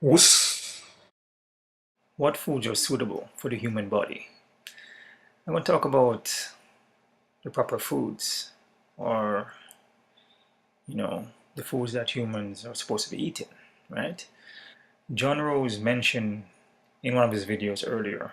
Whoosh. What foods are suitable for the human body? I'm going to talk about the proper foods, or the foods that humans are supposed to be eating, right? John Rose mentioned in one of his videos earlier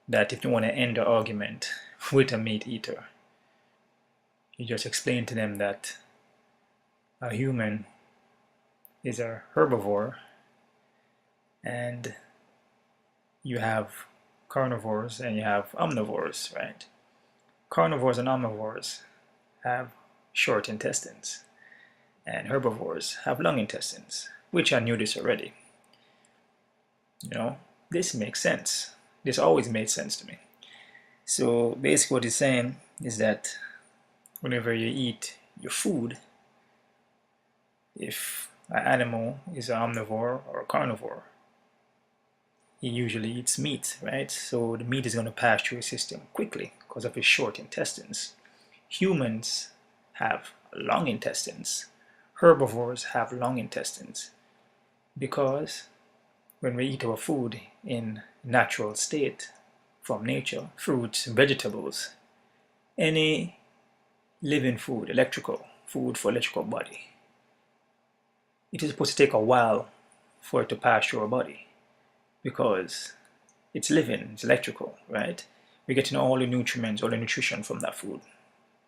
that if you want to end the argument with a meat eater, you just explain to them that a human is a herbivore and you have carnivores and you have omnivores, right? Carnivores and omnivores have short intestines, and herbivores have long intestines, which I knew this already. This makes sense. This always made sense to me. So basically what he's saying is that whenever you eat your food, if an animal is an omnivore or a carnivore, he usually eats meat, right? So the meat is going to pass through his system quickly because of his short intestines. Humans have long intestines. Herbivores have long intestines because when we eat our food in natural state from nature, fruits, vegetables, any living food, electrical food for electrical body, it is supposed to take a while for it to pass through our body because it's living, it's electrical, right? We're getting all the nutrients, all the nutrition from that food.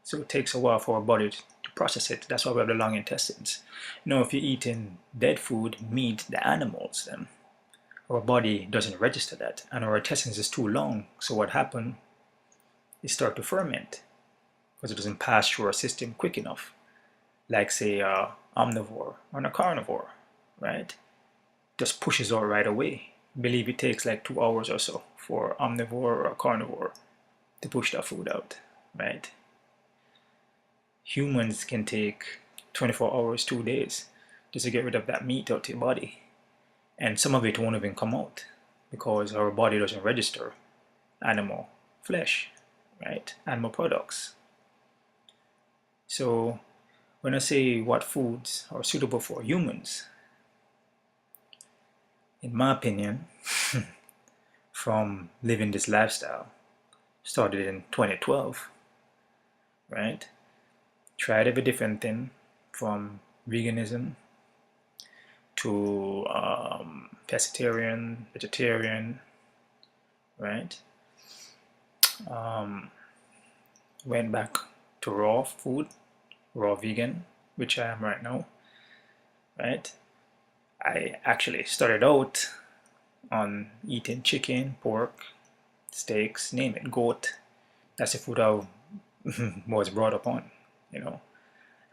So it takes a while for our body to process it. That's why we have the long intestines. If you're eating dead food, meat, the animals, then our body doesn't register that, and our intestines is too long. So what happens is start to ferment because it doesn't pass through our system quick enough. Like say omnivore or a carnivore, right? Just pushes out right away. I believe it takes like 2 hours or so for omnivore or carnivore to push that food out, right? Humans can take 24 hours, 2 days just to get rid of that meat out of your body. And some of it won't even come out because our body doesn't register animal flesh, right? Animal products. So when I say what foods are suitable for humans, in my opinion, from living this lifestyle, started in 2012, right? Tried every different thing from veganism to pescatarian, vegetarian, right? Went back to raw food, raw vegan, which I am right now, right? I actually started out on eating chicken, pork, steaks, name it, goat. That's the food I was brought up on, you know.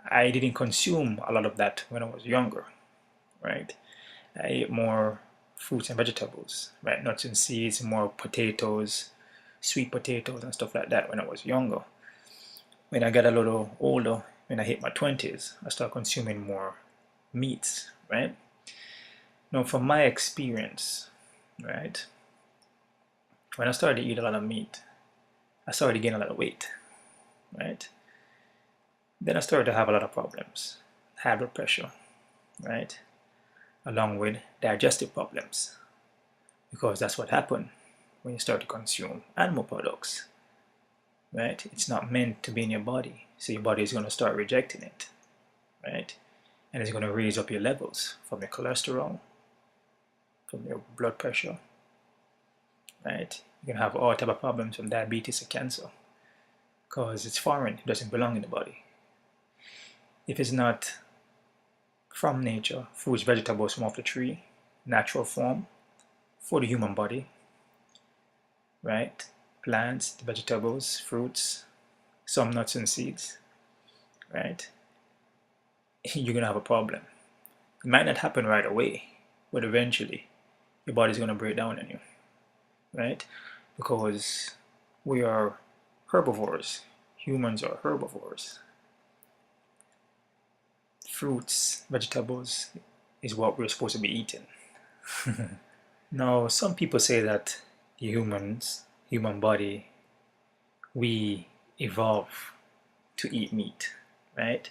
I didn't consume a lot of that when I was younger, right? I ate more fruits and vegetables, right? Nuts and seeds, more potatoes, sweet potatoes and stuff like that when I was younger. When I got a little older, when I hit my 20s, I started consuming more meats, right? Now, from my experience, right, when I started to eat a lot of meat, I started to gain a lot of weight, right? Then I started to have a lot of problems, high blood pressure, right? Along with digestive problems, because that's what happened when you start to consume animal products, right? It's not meant to be in your body, so your body is going to start rejecting it, right? And it's going to raise up your levels from your cholesterol, from your blood pressure, right? You're going to have all type of problems from diabetes to cancer because it's foreign, it doesn't belong in the body. If it's not from nature, fruits, vegetables from off the tree, natural form for the human body, right? Plants, vegetables, fruits, some nuts and seeds, right? You're gonna have a problem. It might not happen right away, but eventually your body's gonna break down on you, right? Because we are herbivores. Humans are herbivores. Fruits, vegetables is what we're supposed to be eating. Now, some people say that the human body, we evolve to eat meat, right?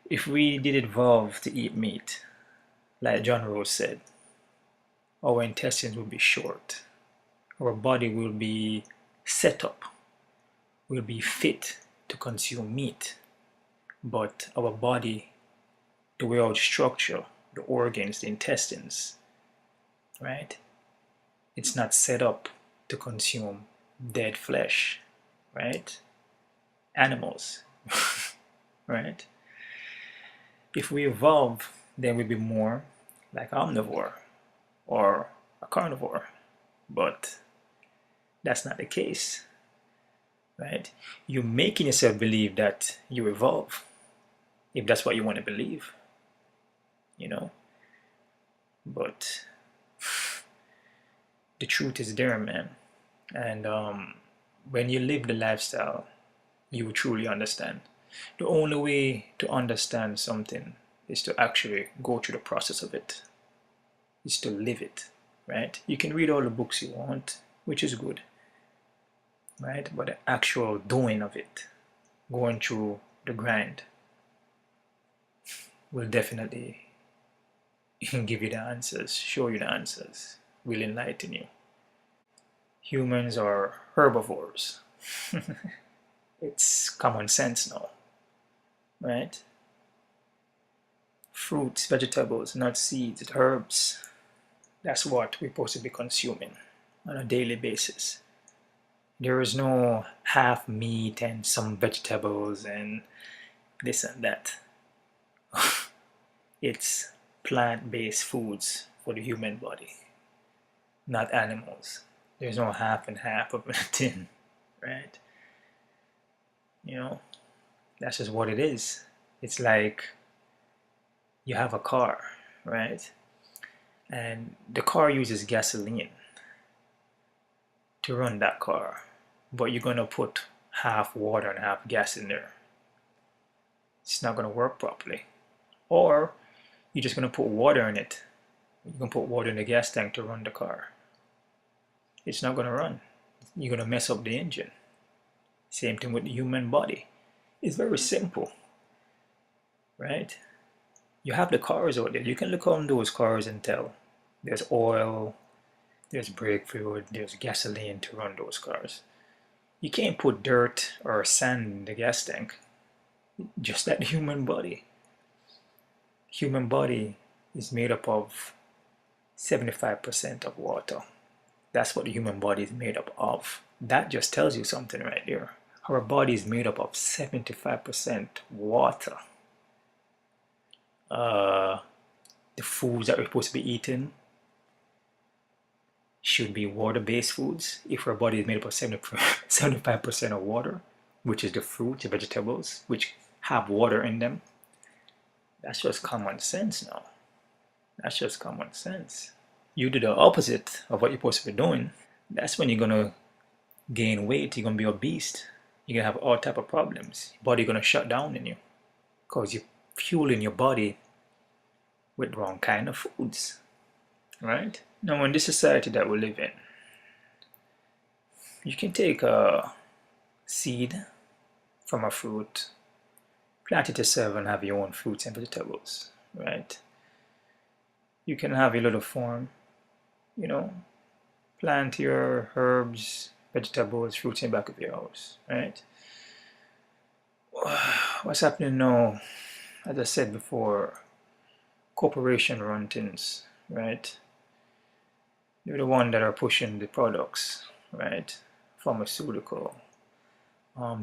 If we did evolve to eat meat, like John Rose said, our intestines will be short. Our body will be set up, will be fit to consume meat. But our body, the way our structure, the organs, the intestines, right? It's not set up to consume dead flesh, right? Animals, right? If we evolve, then we'll be more like omnivore or a carnivore, but that's not the case, right? You're making yourself believe that you evolve, if that's what you want to believe, you know. But the truth is there, man. And when you live the lifestyle, you will truly understand. The only way to understand something is to actually go through the process of it, is to live it, right? You can read all the books you want, which is good, right? But the actual doing of it, going through the grind, will definitely give you the answers, show you the answers, will enlighten you. Humans are herbivores. It's common sense now, right? Fruits, vegetables, nuts, seeds, herbs. That's what we're supposed to be consuming on a daily basis. There is no half meat and some vegetables and this and that. It's plant-based foods for the human body, not animals. There's no half and half of anything, right? You know, that's just what it is. It's like you have a car, right? And the car uses gasoline to run that car, but you're gonna put half water and half gas in there. It's not gonna work properly. Or you're just gonna put water in it. You're gonna put water in the gas tank to run the car. It's not gonna run. You're gonna mess up the engine. Same thing with the human body. It's very simple, right? You have the cars out there. You can look on those cars and tell there's oil, there's brake fluid, there's gasoline to run those cars. You can't put dirt or sand in the gas tank. Just like the human body. Human body is made up of 75% of water. That's what the human body is made up of. That just tells you something right there. Our body is made up of 75% water. The foods that we're supposed to be eating should be water-based foods. If our body is made up of 75% of water, which is the fruits, the vegetables, which have water in them, that's just common sense now. That's just common sense. You do the opposite of what you're supposed to be doing, that's when you're gonna gain weight. You're gonna be obese. You're gonna have all type of problems. Your body gonna shut down in you because you're fueling your body with wrong kind of foods, right? Now, in this society that we live in, you can take a seed from a fruit, plant it yourself, and have your own fruits and vegetables, right? You can have a little farm, you know, plant your herbs, vegetables, fruits in the back of your house, right? What's happening now, as I said before, corporation run things, right? They're the one that are pushing the products, right? Pharmaceutical,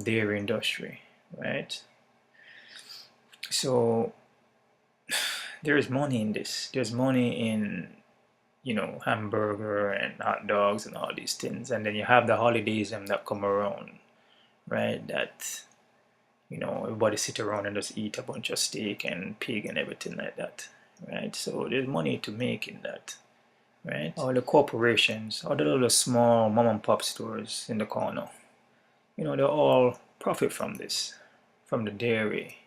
dairy industry, right? So there is money in this. There's money in, you know, hamburger and hot dogs and all these things. And then you have the holidays that come around, right? That, you know, everybody sit around and just eat a bunch of steak and pig and everything like that, right? So there's money to make in that, right? All the corporations, all the little small mom and pop stores in the corner, you know, they all profit from this, from the dairy,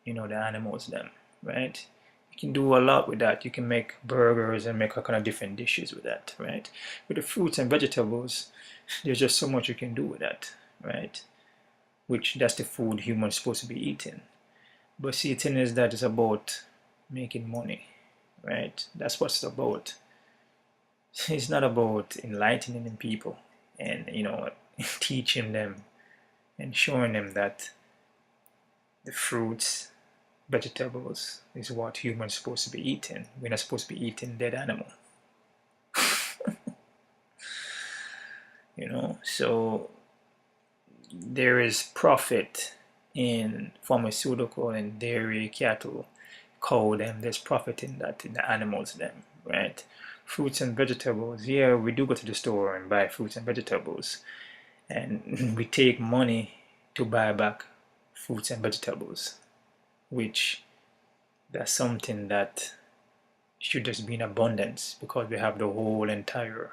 you know, the animals, them, right? You can do a lot with that. You can make burgers and make all kind of different dishes with that, right? With the fruits and vegetables, there's just so much you can do with that, right? Which that's the food humans supposed to be eating. But see, the thing is that it's about making money, right? That's what it's about. It's not about enlightening people and, teaching them and showing them that the fruits, vegetables is what humans are supposed to be eating. We're not supposed to be eating dead animal. So there is profit in pharmaceutical and dairy, cattle, cow them. There's profit in that, in the animals them, right? Fruits and vegetables. Yeah, we do go to the store and buy fruits and vegetables, and we take money to buy back fruits and vegetables, which that's something that should just be in abundance because we have the whole entire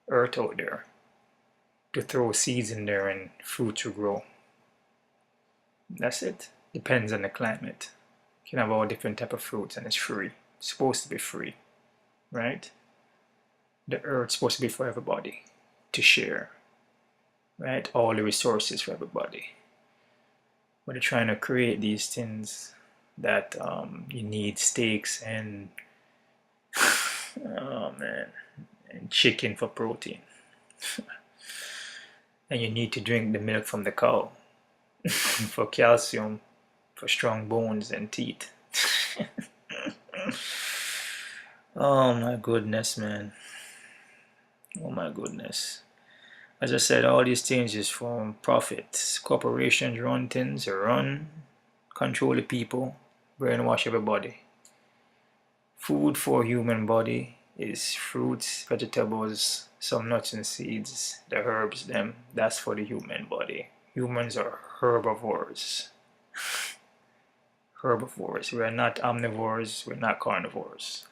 earth out there to throw seeds in there and fruit to grow. That's it. Depends on the climate. You can have all different type of fruits and it's free. It's supposed to be free, right? The earth's supposed to be for everybody to share, right? All the resources for everybody. But they're trying to create these things that you need steaks and oh man, and chicken for protein. And you need to drink the milk from the cow for calcium, for strong bones and teeth. Oh my goodness, man. Oh my goodness. As I said, all these things is for profit. Corporations run things, control the people, brainwash everybody. Food for human body is fruits, vegetables, some nuts and seeds, the herbs, them. That's for the human body. Humans are herbivores. Herbivores. We're not omnivores, we're not carnivores.